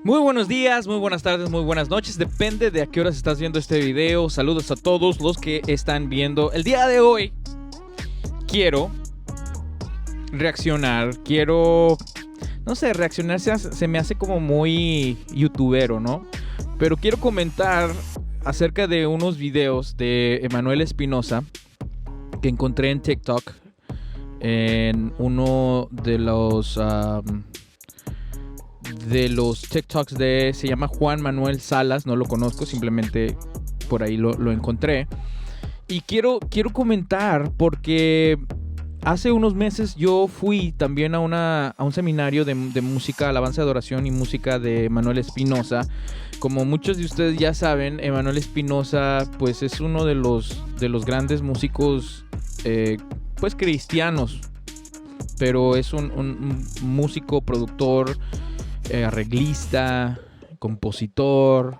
Muy buenos días, muy buenas tardes, muy buenas noches. Depende de a qué horas estás viendo este video. Saludos a todos los que están viendo. El día de hoy quiero reaccionar. No sé, reaccionar se me hace como muy youtubero, ¿no? Pero quiero comentar acerca de unos videos de Emanuel Espinosa que encontré en TikTok. En uno de los TikToks se llama Juan Manuel Salas. No lo conozco, simplemente por ahí lo encontré. Y quiero comentar porque hace unos meses yo fui también a un seminario de música, alabanza, adoración y música de Emanuel Espinosa. Como muchos de ustedes ya saben, Emanuel Espinosa pues es uno de los grandes músicos pues cristianos, pero es un músico, productor, arreglista, compositor,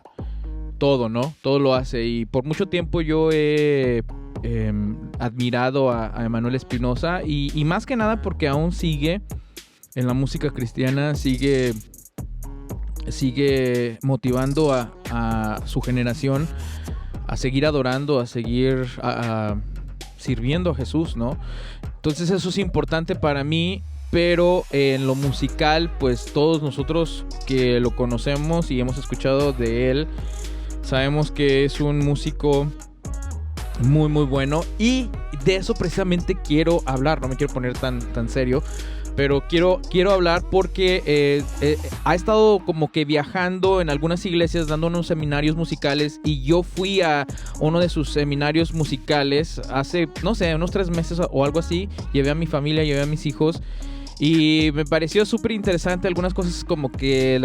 todo, ¿no? Todo lo hace. Y por mucho tiempo yo he admirado a Emanuel Espinosa y más que nada porque aún sigue en la música cristiana, sigue motivando a su generación a seguir adorando, a seguir sirviendo a Jesús, ¿no? Entonces eso es importante para mí. Pero en lo musical, pues todos nosotros que lo conocemos y hemos escuchado de él, sabemos que es un músico muy muy bueno. Y de eso precisamente quiero hablar. No me quiero poner tan serio, pero quiero hablar porque ha estado como que viajando en algunas iglesias dando unos seminarios musicales. Y yo fui a uno de sus seminarios musicales hace, no sé, unos 3 meses o algo así. Llevé a mi familia, llevé a mis hijos. Y me pareció súper interesante. Algunas cosas como que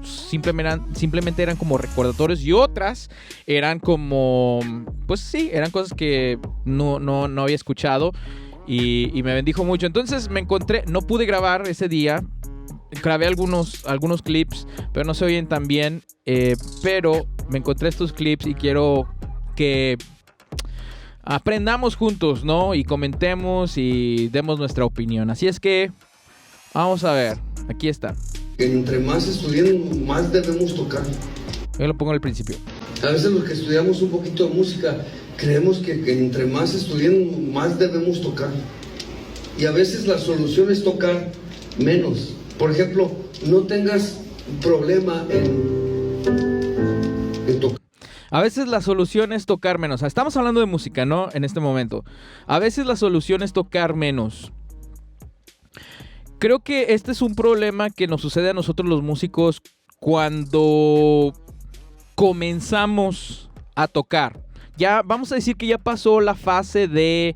simplemente eran como recordatorios. Y otras eran como, pues sí, eran cosas que no había escuchado. Y me bendijo mucho. Entonces me encontré, no pude grabar ese día. Grabé algunos clips, pero no se oyen tan bien. Pero me encontré estos clips y quiero que aprendamos juntos, ¿no? Y comentemos y demos nuestra opinión. Así es que vamos a ver. Aquí está. Entre más estudiemos, más debemos tocar. Yo lo pongo al principio. A veces los que estudiamos un poquito de música creemos que entre más estudiemos, más debemos tocar. Y a veces la solución es tocar menos. Por ejemplo, no tengas problema en tocar. A veces la solución es tocar menos. Estamos hablando de música, ¿no? En este momento. A veces la solución es tocar menos. Creo que este es un problema que nos sucede a nosotros los músicos cuando comenzamos a tocar. Ya vamos a decir que ya pasó la fase de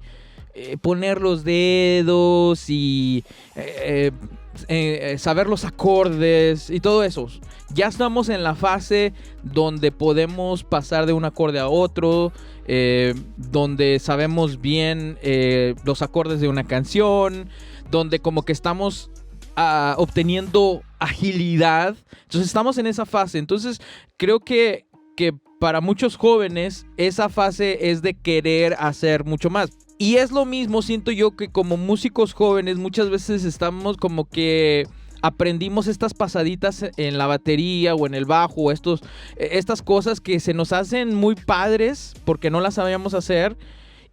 poner los dedos y saber los acordes y todo eso. Ya estamos en la fase donde podemos pasar de un acorde a otro, donde sabemos bien los acordes de una canción, donde como que estamos obteniendo agilidad. Entonces estamos en esa fase. Entonces creo que para muchos jóvenes esa fase es de querer hacer mucho más. Y es lo mismo, siento yo, que como músicos jóvenes muchas veces estamos como que aprendimos estas pasaditas en la batería o en el bajo, estas cosas que se nos hacen muy padres porque no las sabíamos hacer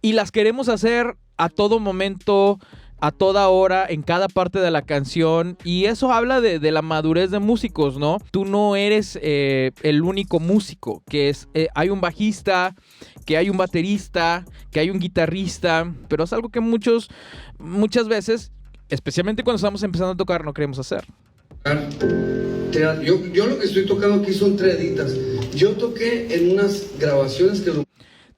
y las queremos hacer a todo momento, a toda hora, en cada parte de la canción. Y eso habla de la madurez de músicos, ¿no? Tú no eres el único músico, que es hay un bajista, que hay un baterista, que hay un guitarrista, pero es algo que muchas veces, especialmente cuando estamos empezando a tocar, no queremos hacer. Yo lo que estoy tocando aquí son triaditas. Yo toqué en unas grabaciones que...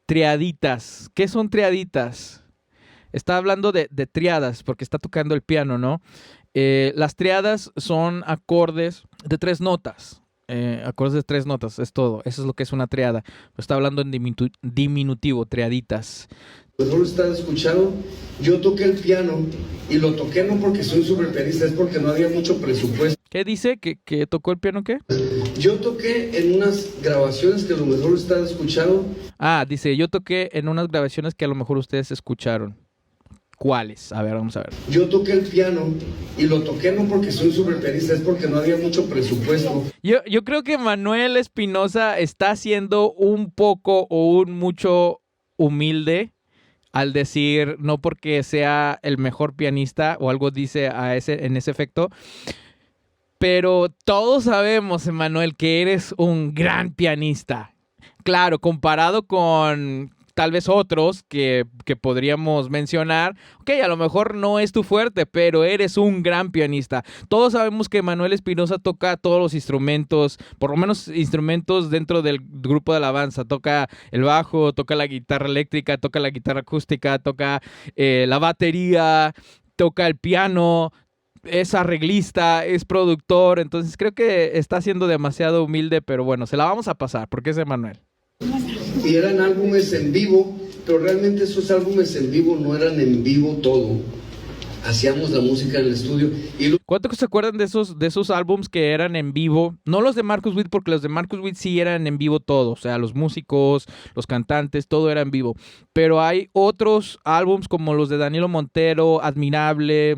Triaditas. ¿Qué son triaditas? Está hablando de triadas porque está tocando el piano, ¿no? Las triadas son acordes de 3 notas. Acordes de 3 notas, es todo. Eso es lo que es una triada. Está hablando en diminutivo, triaditas. Mejor lo estás escuchando. Yo toqué el piano y lo toqué no porque soy súper pianista, es porque no había mucho presupuesto. ¿Qué dice? ¿Que tocó el piano qué? Yo toqué en unas grabaciones que a lo mejor están escuchando. Dice, yo toqué en unas grabaciones que a lo mejor ustedes escucharon. ¿cuáles? A ver, vamos a ver. Yo toqué el piano y lo toqué no porque soy un super pianista, es porque no había mucho presupuesto. Yo creo que Manuel Espinosa está siendo un poco o un mucho humilde al decir, no porque sea el mejor pianista o algo dice en ese efecto, pero todos sabemos, Emanuel, que eres un gran pianista. Claro, comparado con tal vez otros que podríamos mencionar, ok, a lo mejor no es tu fuerte, pero eres un gran pianista. Todos sabemos que Manuel Espinosa toca todos los instrumentos, por lo menos instrumentos dentro del grupo de alabanza. Toca el bajo, toca la guitarra eléctrica, toca la guitarra acústica, toca la batería, toca el piano, es arreglista, es productor. Entonces creo que está siendo demasiado humilde, pero bueno, se la vamos a pasar porque es Emanuel. Y eran álbumes en vivo, pero realmente esos álbumes en vivo no eran en vivo todo. Hacíamos la música en el estudio. ¿Cuánto se acuerdan de esos álbums que eran en vivo? No los de Marcus Witt, porque los de Marcus Witt sí eran en vivo todo. O sea, los músicos, los cantantes, todo era en vivo. Pero hay otros álbums como los de Danilo Montero, Admirable,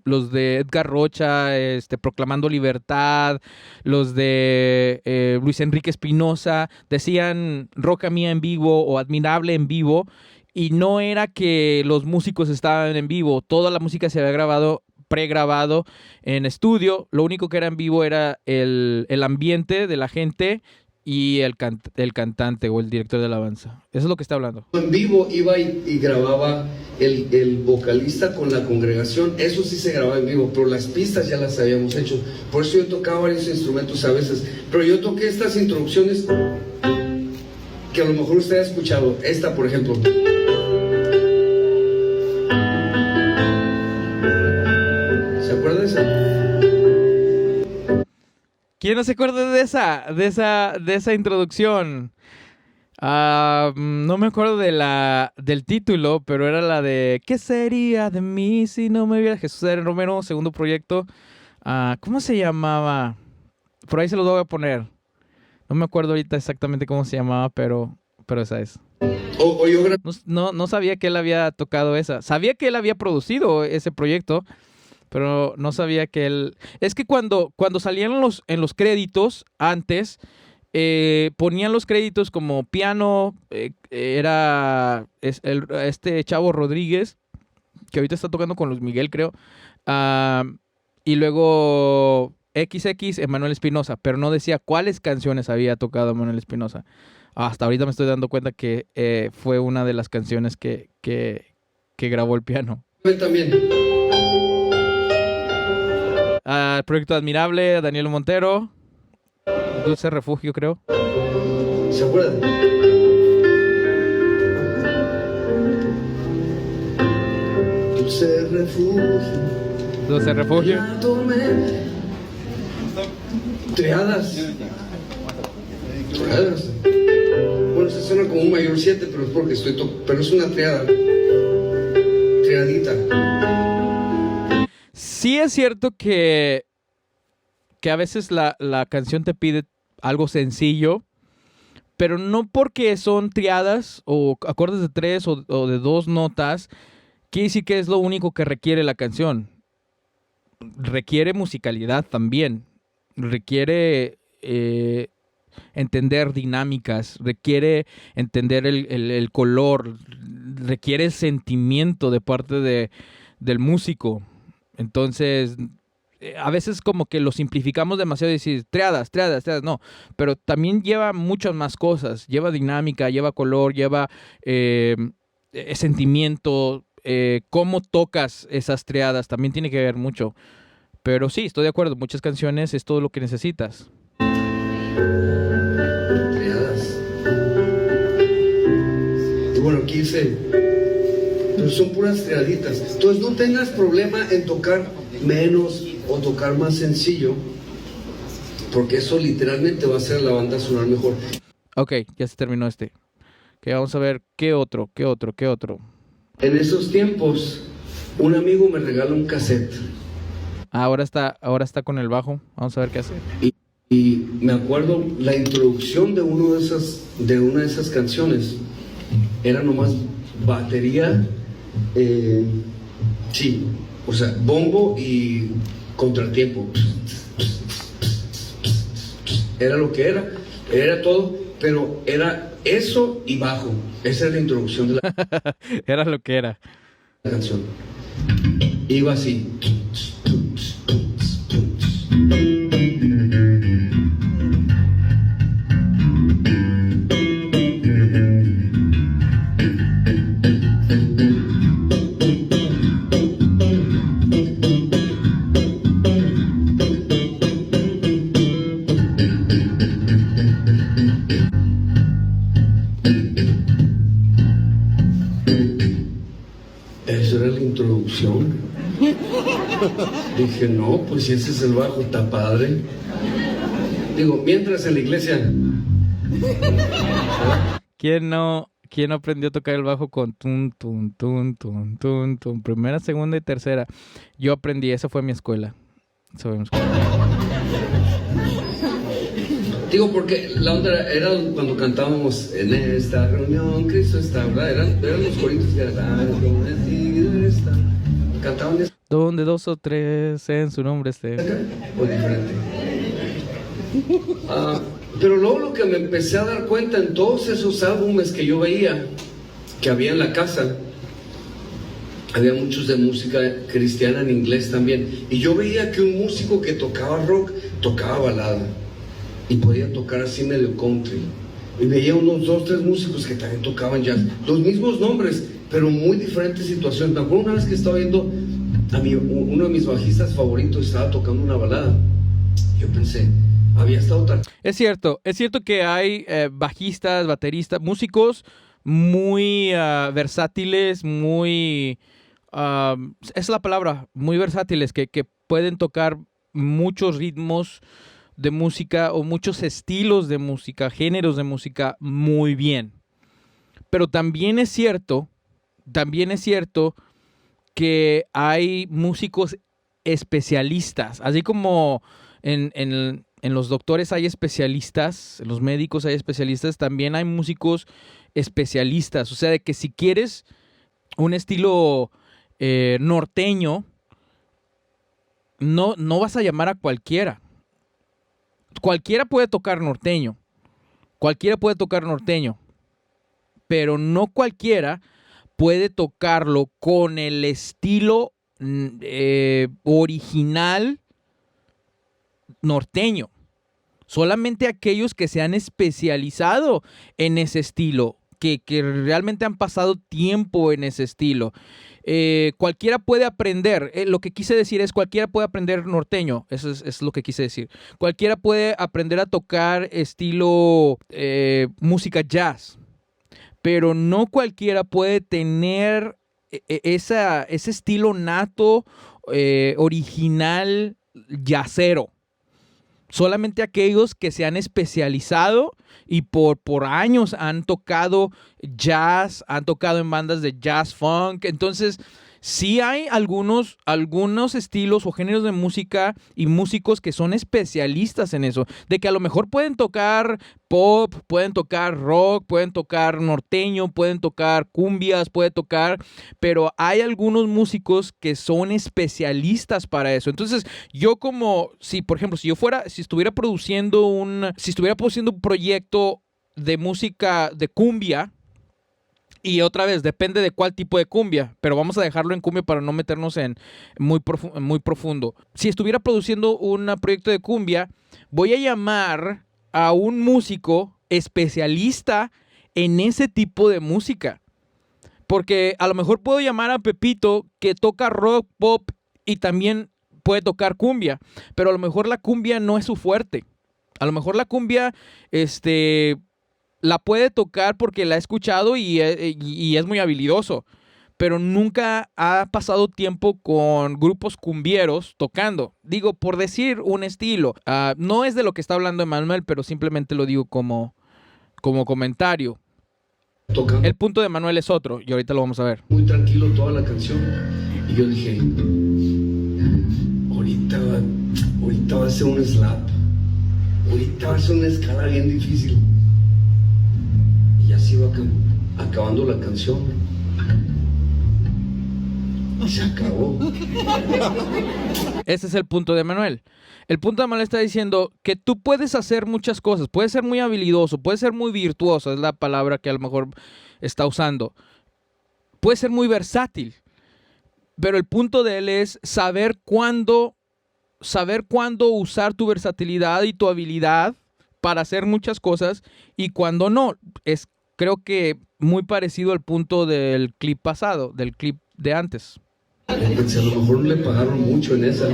los de Edgar Rocha, Proclamando Libertad, los de Luis Enrique Espinosa, decían Roca Mía en vivo o Admirable en vivo, y no era que los músicos estaban en vivo, toda la música se había grabado, pregrabado en estudio, lo único que era en vivo era el ambiente de la gente y el cantante o el director de alabanza. Eso es lo que está hablando. En vivo iba y grababa el vocalista con la congregación. Eso sí se grababa en vivo, pero las pistas ya las habíamos hecho. Por eso yo tocaba varios instrumentos a veces. Pero yo toqué estas introducciones que a lo mejor usted ha escuchado. Esta, por ejemplo. ¿Se acuerda de esa? ¿Quién no se acuerda de esa introducción? No me acuerdo del título, pero era la de ¿qué sería de mí si no me viera Jesús R. Romero, segundo proyecto? ¿Cómo se llamaba? Por ahí se los voy a poner. No me acuerdo ahorita exactamente cómo se llamaba, pero esa es. No sabía que él había tocado esa. Sabía que él había producido ese proyecto, pero no sabía que él... Es que cuando salían en los créditos antes, ponían los créditos como piano, era este Chavo Rodríguez, que ahorita está tocando con Luis Miguel, creo, y luego XX, Emanuel Espinosa, pero no decía cuáles canciones había tocado Emanuel Espinosa. Hasta ahorita me estoy dando cuenta que fue una de las canciones que grabó el piano. También. Proyecto Admirable, Danilo Montero, Dulce Refugio, creo. ¿Se acuerdan? Dulce Refugio. Dulce Refugio. Triadas. Bueno, se suena como un mayor 7, pero es porque pero es una triada. Triadita. Sí es cierto que a veces la canción te pide algo sencillo, pero no porque son triadas o acordes de 3 o de 2 notas, quiere decir que es lo único que requiere la canción. Requiere musicalidad también, requiere entender dinámicas, requiere entender el color, requiere sentimiento de parte del músico. Entonces, a veces como que lo simplificamos demasiado y decir triadas, no, pero también lleva muchas más cosas, lleva dinámica, lleva color, lleva sentimiento, cómo tocas esas triadas, también tiene que ver mucho. Pero sí, estoy de acuerdo, muchas canciones es todo lo que necesitas. Triadas. Y bueno, aquí dice, pero son puras triaditas. Entonces no tengas problema en tocar menos o tocar más sencillo, porque eso literalmente va a hacer a la banda sonar mejor. Ok, ya se terminó Ok, vamos a ver qué otro. En esos tiempos, un amigo me regala un cassette. Ahora está con el bajo. Vamos a ver qué hace. Y me acuerdo la introducción de una de esas canciones era nomás batería Sí, o sea, bombo y contratiempo. Era lo que era todo, pero era eso y bajo. Esa es la introducción de la Era lo que era. canción. Iba así. Eso era la introducción. Dije, no, pues si ese es el bajo, está padre. Digo, mientras en la iglesia. ¿Quién no aprendió a tocar el bajo con tun, tun, tun, tun, tun, tun? Primera, segunda y tercera. Yo aprendí, esa fue mi escuela. Digo, porque la onda era cuando cantábamos en esta reunión, Cristo está, ¿verdad? Eran los coritos que cantaban eso. Donde dos o tres en su nombre esté. O diferente. Pero luego lo que me empecé a dar cuenta en todos esos álbumes que yo veía, que había en la casa, había muchos de música cristiana en inglés también. Y yo veía que un músico que tocaba rock, tocaba balada. Y podía tocar así medio country. Y veía unos 2, 3 músicos que también tocaban jazz. Los mismos nombres, pero muy diferentes situaciones. Me acuerdo una vez que estaba viendo a uno de mis bajistas favoritos, estaba tocando una balada. Yo pensé, había estado tan... Es cierto que hay bajistas, bateristas, músicos muy versátiles, muy... es la palabra, muy versátiles, que pueden tocar muchos ritmos de música o muchos estilos de música, géneros de música muy bien. Pero también es cierto que hay músicos especialistas, así como en los doctores hay especialistas, en los médicos hay especialistas, también hay músicos especialistas. O sea, de que si quieres un estilo norteño, no vas a llamar a cualquiera. Cualquiera puede tocar norteño, pero no cualquiera puede tocarlo con el estilo original norteño. Solamente aquellos que se han especializado en ese estilo, que realmente han pasado tiempo en ese estilo. Cualquiera puede aprender, lo que quise decir es cualquiera puede aprender norteño, eso es lo que quise decir. Cualquiera puede aprender a tocar estilo música jazz, pero no cualquiera puede tener ese estilo nato, original, jazzero. Solamente aquellos que se han especializado y por años han tocado jazz, han tocado en bandas de jazz funk. Entonces, sí hay algunos estilos o géneros de música y músicos que son especialistas en eso. De que a lo mejor pueden tocar pop, pueden tocar rock, pueden tocar norteño, pueden tocar cumbias, pero hay algunos músicos que son especialistas para eso. Entonces, yo por ejemplo, si estuviera produciendo un proyecto de música de cumbia, y otra vez, depende de cuál tipo de cumbia, pero vamos a dejarlo en cumbia para no meternos en muy profundo. Si estuviera produciendo un proyecto de cumbia, voy a llamar a un músico especialista en ese tipo de música. Porque a lo mejor puedo llamar a Pepito, que toca rock, pop y también puede tocar cumbia, pero a lo mejor la cumbia no es su fuerte. A lo mejor la cumbia, la puede tocar porque la ha escuchado y es muy habilidoso, pero nunca ha pasado tiempo con grupos cumbieros tocando. Digo, por decir un estilo. No es de lo que está hablando Emanuel, pero simplemente lo digo como comentario. Tocando. El punto de Emanuel es otro y ahorita lo vamos a ver. Muy tranquilo toda la canción. Y yo dije, ahorita va a ser un slap. Ahorita va a ser una escala bien difícil. Y así va acabando la canción. Se acabó. Ese es el punto de Manuel. El punto de Manuel está diciendo que tú puedes hacer muchas cosas, puedes ser muy habilidoso, puedes ser muy virtuoso, es la palabra que a lo mejor está usando. Puedes ser muy versátil, pero el punto de él es saber cuándo usar tu versatilidad y tu habilidad para hacer muchas cosas y cuándo no. Es, creo que muy parecido al punto del clip pasado, del clip de antes. Pensé, a lo mejor no le pagaron mucho en esa.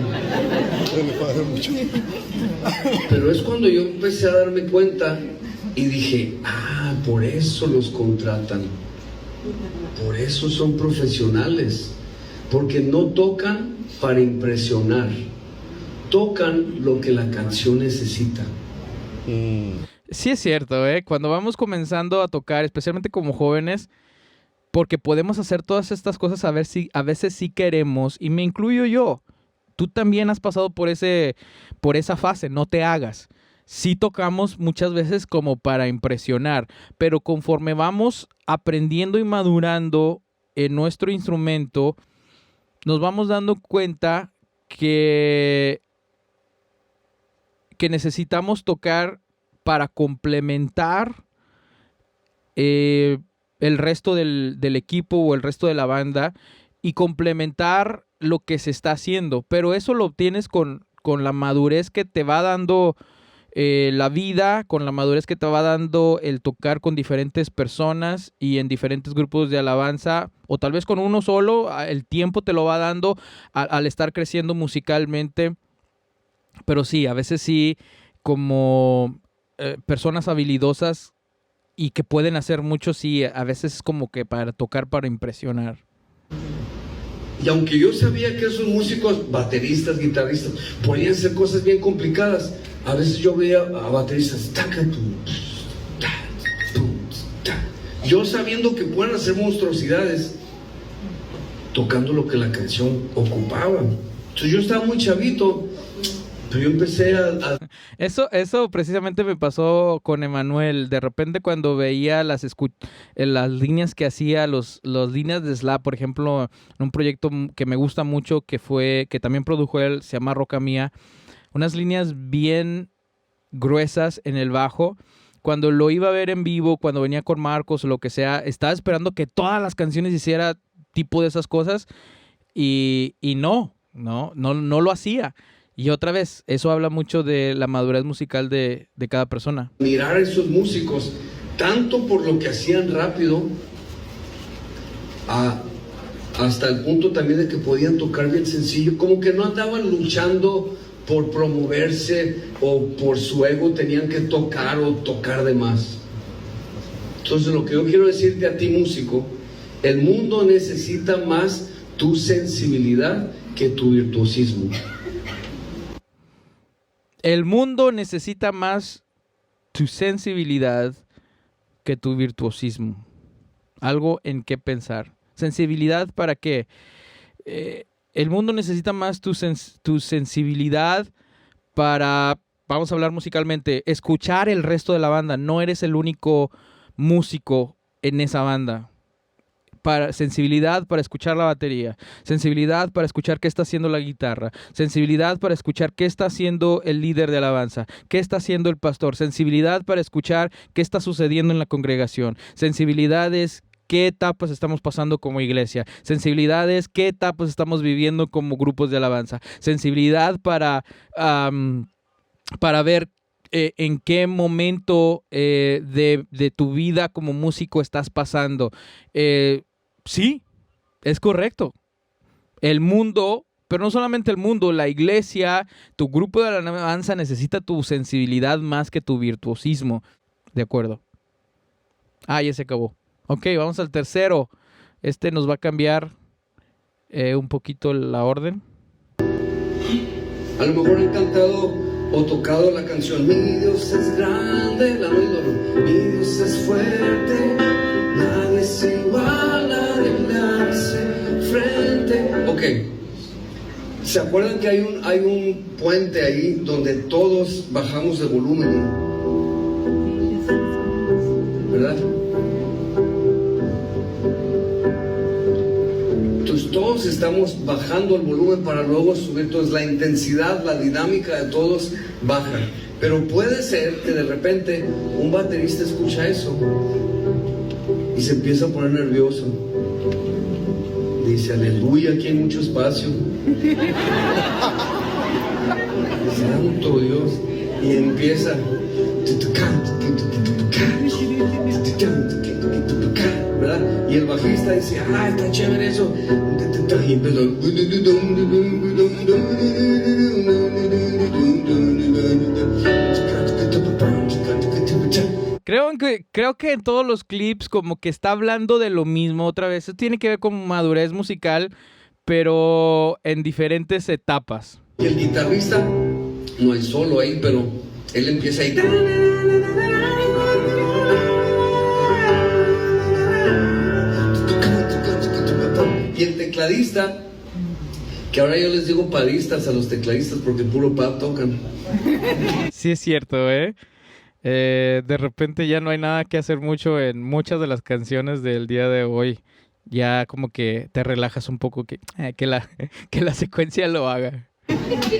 Pero es cuando yo empecé a darme cuenta y dije, por eso los contratan. Por eso son profesionales. Porque no tocan para impresionar. Tocan lo que la canción necesita. Sí es cierto, ¿eh? Cuando vamos comenzando a tocar, especialmente como jóvenes, porque podemos hacer todas estas cosas a veces sí queremos, y me incluyo yo. Tú también has pasado por esa fase, no te hagas. Sí tocamos muchas veces como para impresionar, pero conforme vamos aprendiendo y madurando en nuestro instrumento, nos vamos dando cuenta que necesitamos tocar para complementar el resto del equipo o el resto de la banda y complementar lo que se está haciendo. Pero eso lo obtienes con la madurez que te va dando la vida, con la madurez que te va dando el tocar con diferentes personas y en diferentes grupos de alabanza, o tal vez con uno solo. El tiempo te lo va dando al estar creciendo musicalmente. Pero sí, a veces sí, como personas habilidosas y que pueden hacer mucho, sí, a veces es como que para tocar, para impresionar. Y aunque yo sabía que esos músicos, bateristas, guitarristas, podían hacer cosas bien complicadas, a veces yo veía a bateristas, yo sabiendo que pueden hacer monstruosidades, tocando lo que la canción ocupaba. Entonces yo estaba muy chavito, pero yo empecé a... Eso precisamente me pasó con Emanuel. De repente cuando veía las líneas que hacía, las líneas de slap, por ejemplo, en un proyecto que me gusta mucho, que también produjo él, se llama Roca Mía, unas líneas bien gruesas en el bajo. Cuando lo iba a ver en vivo, cuando venía con Marcos o lo que sea, estaba esperando que todas las canciones hiciera tipo de esas cosas y no lo hacía. Y otra vez, eso habla mucho de la madurez musical de cada persona. Mirar a esos músicos, tanto por lo que hacían rápido, hasta el punto también de que podían tocar bien sencillo, como que no andaban luchando por promoverse o por su ego, tenían que tocar o tocar de más. Entonces lo que yo quiero decirte a ti, músico, el mundo necesita más tu sensibilidad que tu virtuosismo. El mundo necesita más tu sensibilidad que tu virtuosismo. Algo en qué pensar. ¿Sensibilidad para qué? El mundo necesita más tu sensibilidad para, vamos a hablar musicalmente, escuchar el resto de la banda. No eres el único músico en esa banda. Sensibilidad para escuchar la batería, sensibilidad para escuchar qué está haciendo la guitarra, sensibilidad para escuchar qué está haciendo el líder de alabanza, qué está haciendo el pastor, sensibilidad para escuchar qué está sucediendo en la congregación, sensibilidades, qué etapas estamos pasando como iglesia, sensibilidades, qué etapas estamos viviendo como grupos de alabanza, sensibilidad para ver en qué momento de tu vida como músico estás pasando. Sí, es correcto. El mundo, pero no solamente el mundo, la iglesia, tu grupo de alabanza necesita tu sensibilidad más que tu virtuosismo. De acuerdo. Ya se acabó. Ok, vamos al tercero. Este nos va a cambiar un poquito la orden. A lo mejor han cantado o tocado la canción Mi Dios es grande, la no, mi Dios es fuerte, nadie se iguala, le hace frente. Ok, ¿se acuerdan que hay un puente ahí donde todos bajamos de volumen? ¿Verdad? Entonces todos todos estamos bajando el volumen para luego subir. Entonces la intensidad, la dinámica de todos baja. Pero puede ser que de repente un baterista escucha eso y se empieza a poner nervioso. Dice, aleluya, aquí hay mucho espacio. Santo Dios. Y empieza. ¿Verdad? Y el bajista dice, está chévere eso. Y empezó. Creo que en todos los clips como que está hablando de lo mismo otra vez. Eso tiene que ver con madurez musical, pero en diferentes etapas. Y el guitarrista, no hay solo ahí, pero él empieza ahí. Y el tecladista, que ahora yo les digo padistas a los tecladistas porque puro pad tocan. Sí es cierto, ¿eh? De repente ya no hay nada que hacer mucho en muchas de las canciones del día de hoy. Ya como que te relajas un poco que la secuencia lo haga.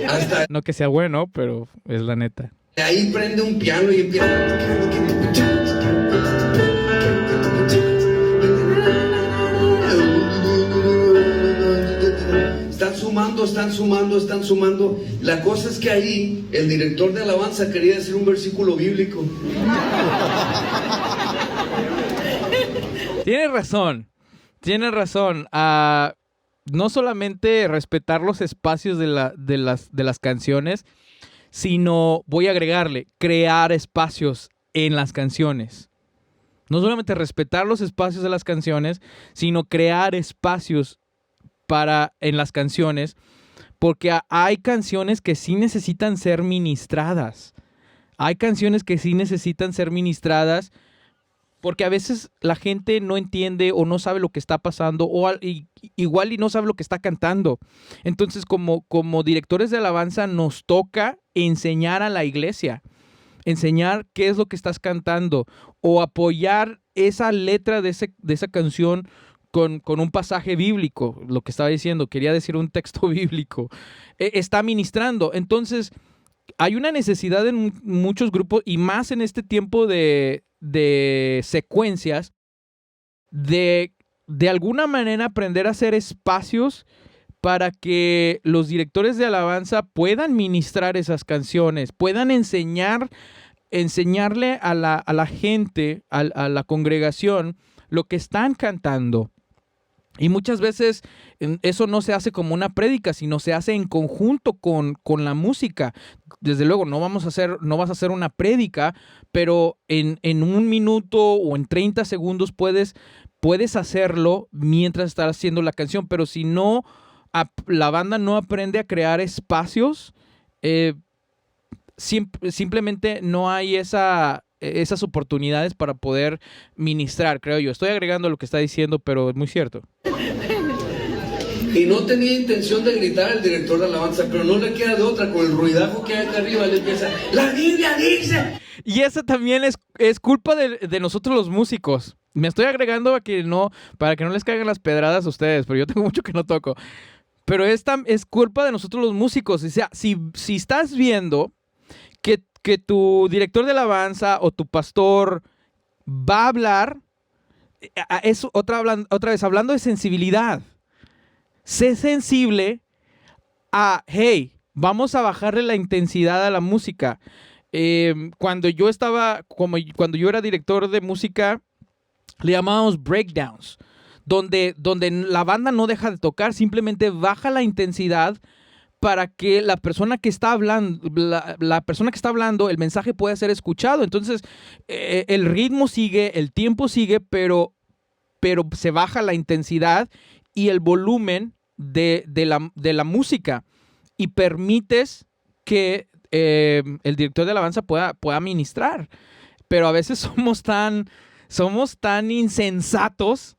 Hasta no que sea bueno, pero es la neta. Ahí prende un piano y empieza. Están sumando. La cosa es que ahí el director de alabanza quería decir un versículo bíblico. Tienes razón. No solamente respetar los espacios de las canciones, sino, voy a agregarle, crear espacios en las canciones. No solamente respetar los espacios de las canciones, sino crear espacios en las canciones, porque hay canciones que sí necesitan ser ministradas. Hay canciones que sí necesitan ser ministradas porque a veces la gente no entiende o no sabe lo que está pasando o igual y no sabe lo que está cantando. Entonces, como directores de alabanza nos toca enseñar a la iglesia, enseñar qué es lo que estás cantando o apoyar esa letra de esa canción con un pasaje bíblico, lo que estaba diciendo, quería decir un texto bíblico, está ministrando. Entonces, hay una necesidad en muchos grupos, y más en este tiempo de secuencias, de alguna manera aprender a hacer espacios para que los directores de alabanza puedan ministrar esas canciones, puedan enseñarle a la gente, a la congregación, lo que están cantando. Y muchas veces eso no se hace como una prédica, sino se hace en conjunto con la música. Desde luego, no vas a hacer una prédica, pero en un minuto o en 30 segundos puedes hacerlo mientras estás haciendo la canción. Pero si no, la banda no aprende a crear espacios, simplemente no hay esas oportunidades para poder ministrar, creo yo. Estoy agregando lo que está diciendo, pero es muy cierto. Y no tenía intención de gritar al director de alabanza, pero no le queda de otra, con el ruidajo que hay acá arriba, le empieza, ¡la Biblia dice! Y esa también es culpa de nosotros los músicos. Me estoy agregando para que no les caigan las pedradas a ustedes, pero yo tengo mucho que no toco. Pero es culpa de nosotros los músicos. O sea, si estás viendo que tu director de alabanza o tu pastor va a hablar, es otra vez hablando de sensibilidad. Sé sensible a, hey, vamos a bajarle la intensidad a la música. Cuando yo era director de música, le llamábamos breakdowns, donde la banda no deja de tocar, simplemente baja la intensidad para que la persona que está hablando, el mensaje pueda ser escuchado. Entonces, el ritmo sigue, el tiempo sigue, pero se baja la intensidad y el volumen de la música, y permites que el director de alabanza pueda ministrar. Pero a veces somos tan insensatos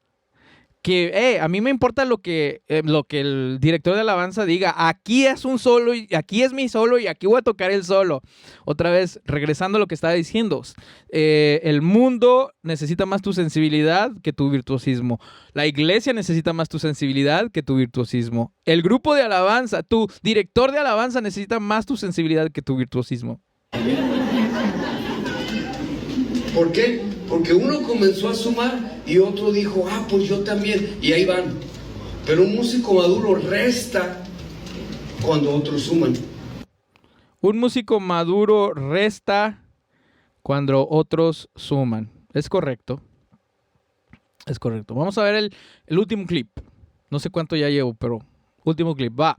que a mí me importa lo que el director de alabanza diga. Aquí es un solo, y aquí es mi solo, y aquí voy a tocar el solo. Otra vez, regresando a lo que estaba diciendo. El mundo necesita más tu sensibilidad que tu virtuosismo. La iglesia necesita más tu sensibilidad que tu virtuosismo. El grupo de alabanza, tu director de alabanza necesita más tu sensibilidad que tu virtuosismo. ¿Por qué? Porque uno comenzó a sumar y otro dijo, pues yo también, y ahí van. Pero un músico maduro resta cuando otros suman. Un músico maduro resta cuando otros suman. Es correcto. Es correcto. Vamos a ver el último clip. No sé cuánto ya llevo, pero último clip. Va.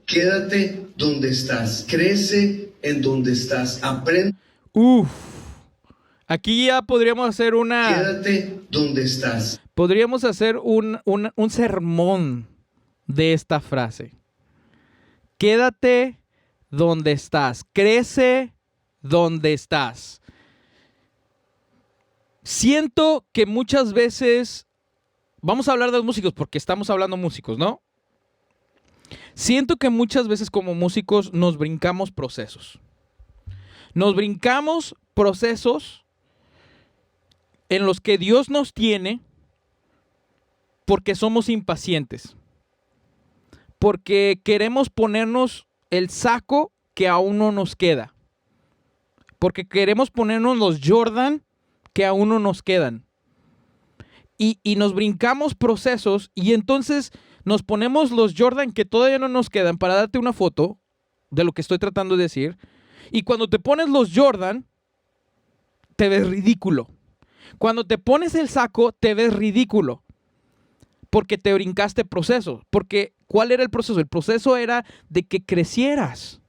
Quédate donde estás. Crece en donde estás. Aprende. Aquí ya podríamos hacer Quédate donde estás. Podríamos hacer un sermón de esta frase. Quédate donde estás. Crece donde estás. Siento que muchas veces, vamos a hablar de los músicos porque estamos hablando músicos, ¿no? Siento que muchas veces como músicos nos brincamos procesos. Nos brincamos procesos en los que Dios nos tiene porque somos impacientes. Porque queremos ponernos el saco que aún no nos queda. Porque queremos ponernos los Jordan que aún no nos quedan. Y nos brincamos procesos y entonces nos ponemos los Jordan que todavía no nos quedan para darte una foto de lo que estoy tratando de decir. Y cuando te pones los Jordan, te ves ridículo. Cuando te pones el saco, te ves ridículo. Porque te brincaste procesos. Porque, ¿cuál era el proceso? El proceso era de que crecieras.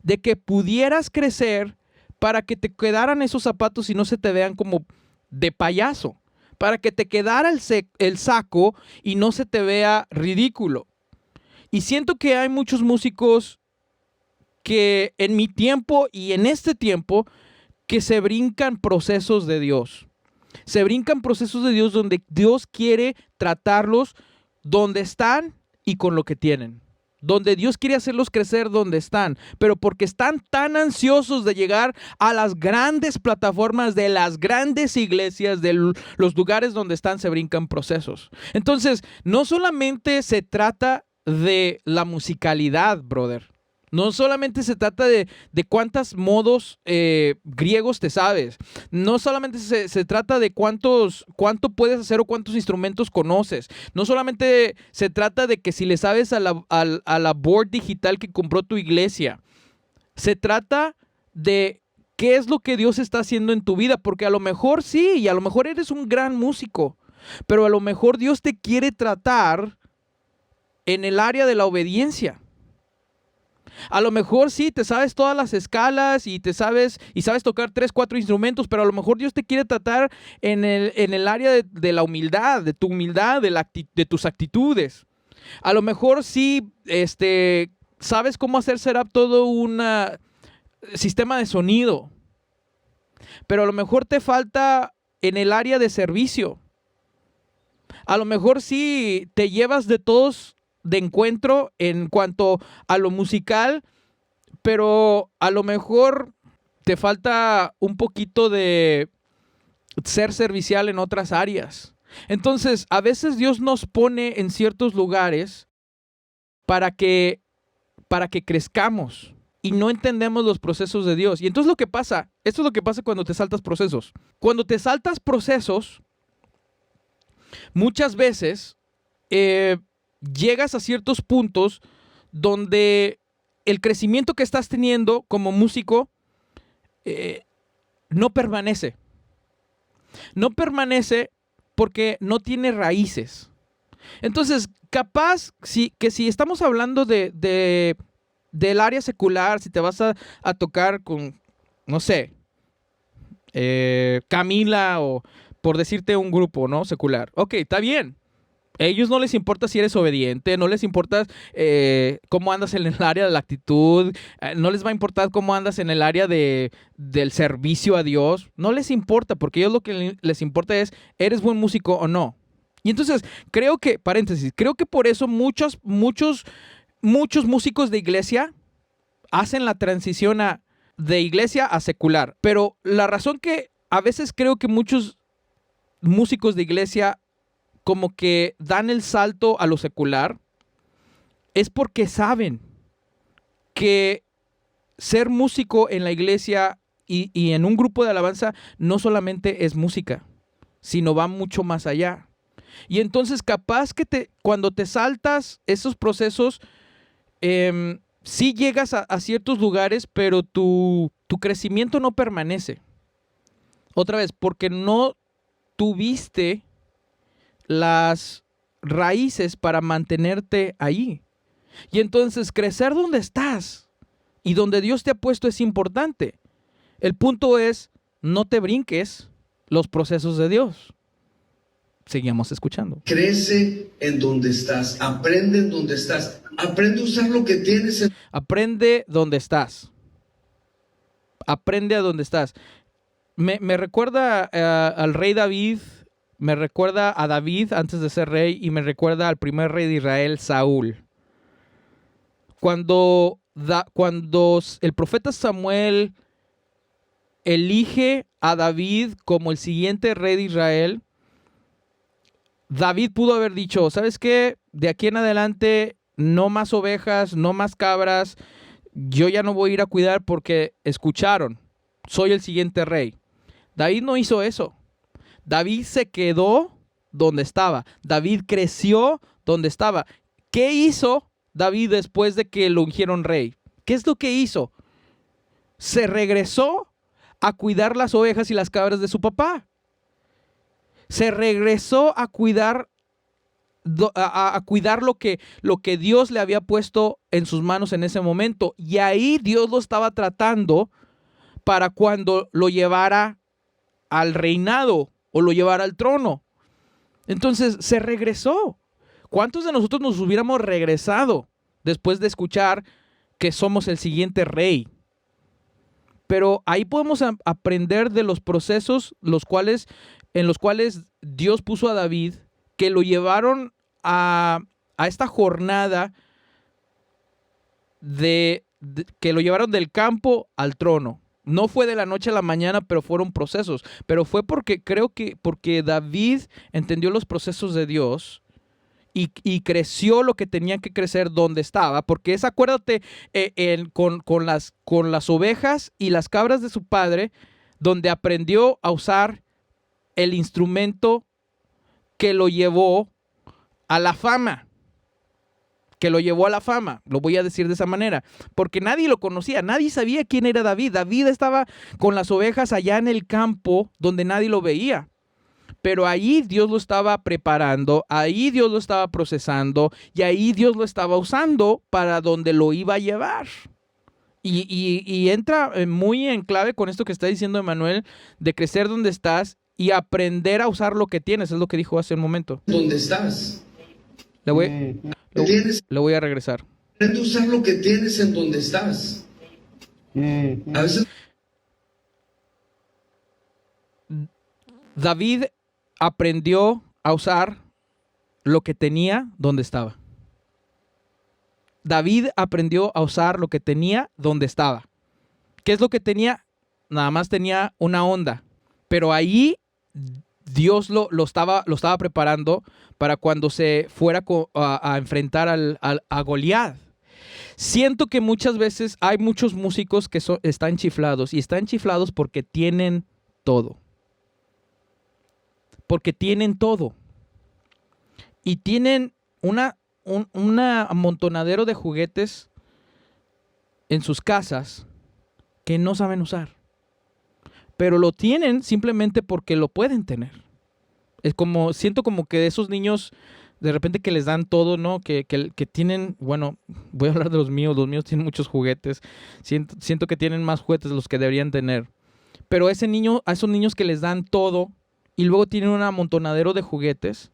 De que pudieras crecer para que te quedaran esos zapatos y no se te vean como de payaso. Para que te quedara el saco y no se te vea ridículo. Y siento que hay muchos músicos que en mi tiempo y en este tiempo que se brincan procesos de Dios. Se brincan procesos de Dios donde Dios quiere tratarlos donde están y con lo que tienen. Donde Dios quiere hacerlos crecer donde están. Pero porque están tan ansiosos de llegar a las grandes plataformas de las grandes iglesias, de los lugares donde están, se brincan procesos. Entonces, no solamente se trata de la musicalidad, brother. No solamente se trata de cuántos modos griegos te sabes. No solamente se trata de cuánto puedes hacer o cuántos instrumentos conoces. No solamente se trata de que si le sabes a la board digital que compró tu iglesia. Se trata de qué es lo que Dios está haciendo en tu vida. Porque a lo mejor sí, y a lo mejor eres un gran músico. Pero a lo mejor Dios te quiere tratar en el área de la obediencia. A lo mejor sí, te sabes todas las escalas y sabes tocar 3, 4 instrumentos, pero a lo mejor Dios te quiere tratar en el área de la humildad, de tu humildad, de tus actitudes. A lo mejor sí, sabes cómo hacer setup todo un sistema de sonido, pero a lo mejor te falta en el área de servicio. A lo mejor sí te llevas de todos de encuentro en cuanto a lo musical, pero a lo mejor te falta un poquito de ser servicial en otras áreas. Entonces, a veces Dios nos pone en ciertos lugares para que crezcamos y no entendemos los procesos de Dios. Y entonces esto es lo que pasa cuando te saltas procesos. Cuando te saltas procesos, muchas veces llegas a ciertos puntos donde el crecimiento que estás teniendo como músico no permanece. No permanece porque no tiene raíces. Entonces, capaz que si estamos hablando del área secular, si te vas a tocar con, no sé, Camila o por decirte un grupo, ¿no? Secular. Ok, está bien. A ellos no les importa si eres obediente, no les importa cómo andas en el área de la actitud, no les va a importar cómo andas en el área del servicio a Dios. No les importa, porque a ellos lo que les importa es, ¿eres buen músico o no? Y entonces creo que, paréntesis, creo que por eso muchos músicos de iglesia hacen la transición de iglesia a secular. Pero la razón que a veces creo que muchos músicos de iglesia como que dan el salto a lo secular es porque saben que ser músico en la iglesia y en un grupo de alabanza no solamente es música, sino va mucho más allá. Y entonces capaz que cuando te saltas esos procesos, sí llegas a ciertos lugares, pero tu crecimiento no permanece. Otra vez, porque no tuviste las raíces para mantenerte ahí. Y entonces crecer donde estás y donde Dios te ha puesto es importante. El punto es, no te brinques los procesos de Dios. Seguimos escuchando. Crece en donde estás, aprende en donde estás, aprende a usar lo que tienes. Aprende donde estás. Aprende a donde estás. Me recuerda al rey David, me recuerda a David antes de ser rey y me recuerda al primer rey de Israel, Saúl. Cuando el profeta Samuel elige a David como el siguiente rey de Israel, David pudo haber dicho, ¿sabes qué? De aquí en adelante no más ovejas, no más cabras, yo ya no voy a ir a cuidar porque escucharon, soy el siguiente rey. David no hizo eso. David se quedó donde estaba. David creció donde estaba. ¿Qué hizo David después de que lo ungieron rey? ¿Qué es lo que hizo? Se regresó a cuidar las ovejas y las cabras de su papá. Se regresó a cuidar lo que Dios le había puesto en sus manos en ese momento. Y ahí Dios lo estaba tratando para cuando lo llevara al reinado o lo llevara al trono. Entonces se regresó. ¿Cuántos de nosotros nos hubiéramos regresado después de escuchar que somos el siguiente rey? Pero ahí podemos aprender de los procesos en los cuales Dios puso a David, que lo llevaron a esta jornada que lo llevaron del campo al trono. No fue de la noche a la mañana, pero fueron procesos. Pero fue porque David entendió los procesos de Dios y creció lo que tenía que crecer donde estaba. Porque acuérdate, con las ovejas y las cabras de su padre, donde aprendió a usar el instrumento que lo llevó a la fama. Lo voy a decir de esa manera, porque nadie lo conocía, nadie sabía quién era David. David estaba con las ovejas allá en el campo donde nadie lo veía, pero ahí Dios lo estaba preparando, ahí Dios lo estaba procesando y ahí Dios lo estaba usando para donde lo iba a llevar. Y entra muy en clave con esto que está diciendo Emanuel, de crecer donde estás y aprender a usar lo que tienes, es lo que dijo hace un momento. ¿Dónde estás? Le voy a regresar. Aprende a usar lo que tienes en donde estás. A veces David aprendió a usar lo que tenía donde estaba. David aprendió a usar lo que tenía donde estaba. ¿Qué es lo que tenía? Nada más tenía una onda. Pero ahí Dios lo estaba preparando para cuando se fuera a enfrentar a Goliat. Siento que muchas veces hay muchos músicos que están chiflados, y están chiflados porque tienen todo. Porque tienen todo. Y tienen un amontonadero de juguetes en sus casas que no saben usar. Pero lo tienen simplemente porque lo pueden tener. Siento como que de esos niños de repente que les dan todo, ¿no? Que tienen, bueno, voy a hablar de los míos tienen muchos juguetes. Siento que tienen más juguetes de los que deberían tener. Pero a esos niños que les dan todo y luego tienen un amontonadero de juguetes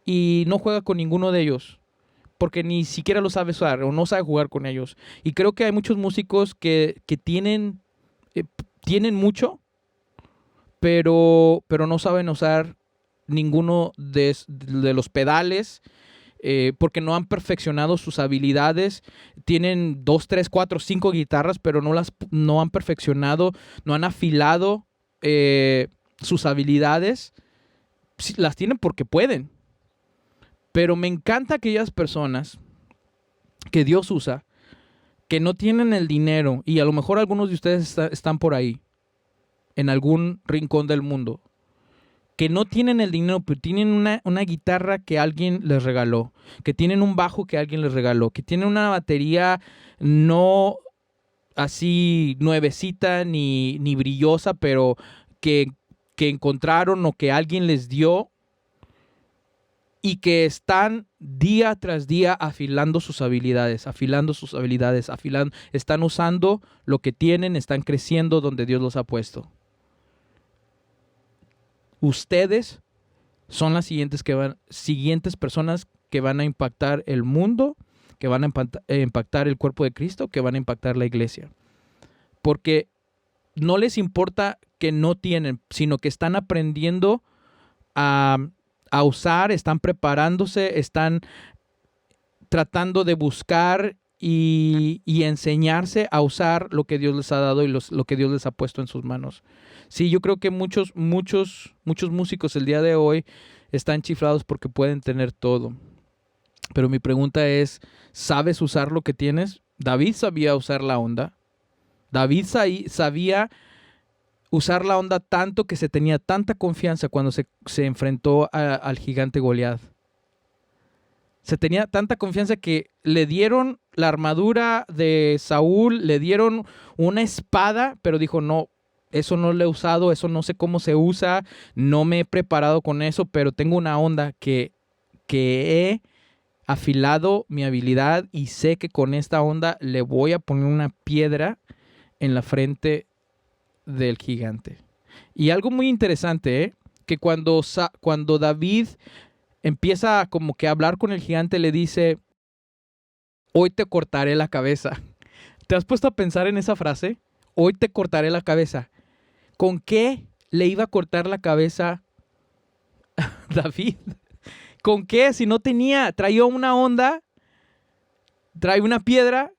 y no juega con ninguno de ellos porque ni siquiera lo sabe usar o no sabe jugar con ellos. Y creo que hay muchos músicos que tienen mucho, pero no saben usar ninguno de los pedales, porque no han perfeccionado sus habilidades. Tienen 2, 3, 4, 5 guitarras, pero no han perfeccionado, no han afilado sus habilidades. Sí, las tienen porque pueden. Pero me encanta aquellas personas que Dios usa, que no tienen el dinero, y a lo mejor algunos de ustedes están por ahí, en algún rincón del mundo, que no tienen el dinero, pero tienen una guitarra que alguien les regaló, que tienen un bajo que alguien les regaló, que tienen una batería no así nuevecita ni brillosa, pero que encontraron o que alguien les dio, y que están día tras día afilando sus habilidades, están usando lo que tienen, están creciendo donde Dios los ha puesto. Ustedes son las siguientes personas que van a impactar el mundo, que van a impactar el cuerpo de Cristo, que van a impactar la iglesia. Porque no les importa que no tienen, sino que están aprendiendo a usar, están preparándose, están tratando de buscar y enseñarse a usar lo que Dios les ha dado y lo que Dios les ha puesto en sus manos. Sí, yo creo que muchos músicos el día de hoy están chiflados porque pueden tener todo. Pero mi pregunta es, ¿sabes usar lo que tienes? David sabía usar la onda. David sabía usar la onda tanto que se tenía tanta confianza cuando se enfrentó al gigante Goliat. Se tenía tanta confianza que le dieron la armadura de Saúl, le dieron una espada, pero dijo, no, eso no lo he usado, eso no sé cómo se usa, no me he preparado con eso, pero tengo una onda que he afilado mi habilidad y sé que con esta onda le voy a poner una piedra en la frente del gigante. Y algo muy interesante, que cuando David empieza como que a hablar con el gigante, le dice, hoy te cortaré la cabeza. ¿Te has puesto a pensar en esa frase? Hoy te cortaré la cabeza. ¿Con qué le iba a cortar la cabeza David? ¿Con qué? Si no traía una onda, traía una piedra,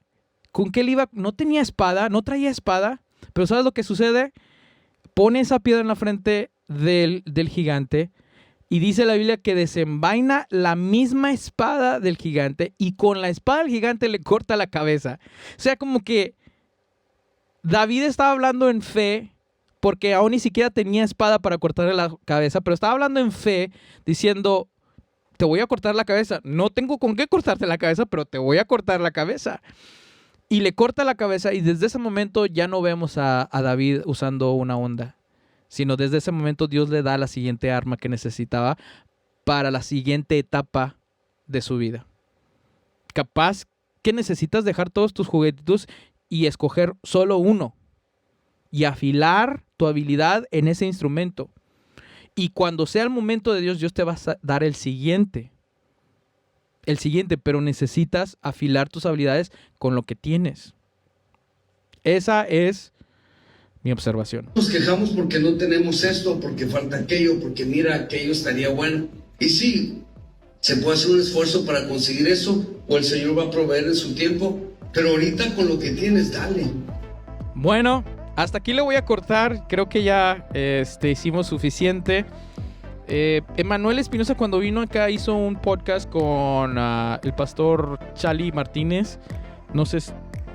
¿con qué le iba? No tenía espada, no traía espada, pero ¿sabes lo que sucede? Pone esa piedra en la frente del gigante y dice la Biblia que desenvaina la misma espada del gigante y con la espada del gigante le corta la cabeza. O sea, como que David estaba hablando en fe, porque aún ni siquiera tenía espada para cortarle la cabeza, pero estaba hablando en fe, diciendo, te voy a cortar la cabeza. No tengo con qué cortarte la cabeza, pero te voy a cortar la cabeza. Y le corta la cabeza, y desde ese momento ya no vemos a David usando una onda, sino desde ese momento Dios le da la siguiente arma que necesitaba para la siguiente etapa de su vida. Capaz que necesitas dejar todos tus juguetitos y escoger solo uno y afilar tu habilidad en ese instrumento. Y cuando sea el momento de Dios, Dios te va a dar el siguiente, pero necesitas afilar tus habilidades con lo que tienes. Esa es mi observación. Nos quejamos porque no tenemos esto, porque falta aquello, porque mira, aquello estaría bueno. Y sí, se puede hacer un esfuerzo para conseguir eso, o el Señor va a proveer en su tiempo, pero ahorita con lo que tienes, dale. Bueno, hasta aquí le voy a cortar. Creo que ya hicimos suficiente. Emanuel Espinosa, cuando vino acá, hizo un podcast con el pastor Chali Martínez. No sé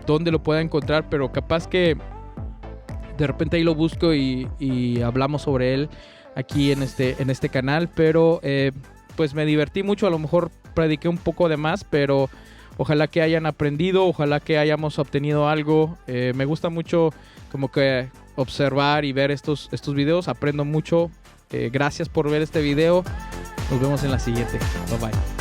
dónde lo pueda encontrar, pero capaz que de repente ahí lo busco y hablamos sobre él aquí en este canal. Pero pues me divertí mucho. A lo mejor prediqué un poco de más, pero ojalá que hayan aprendido, ojalá que hayamos obtenido algo. Me gusta mucho como que observar y ver estos videos. Aprendo mucho. Gracias por ver este video. Nos vemos en la siguiente. Bye bye.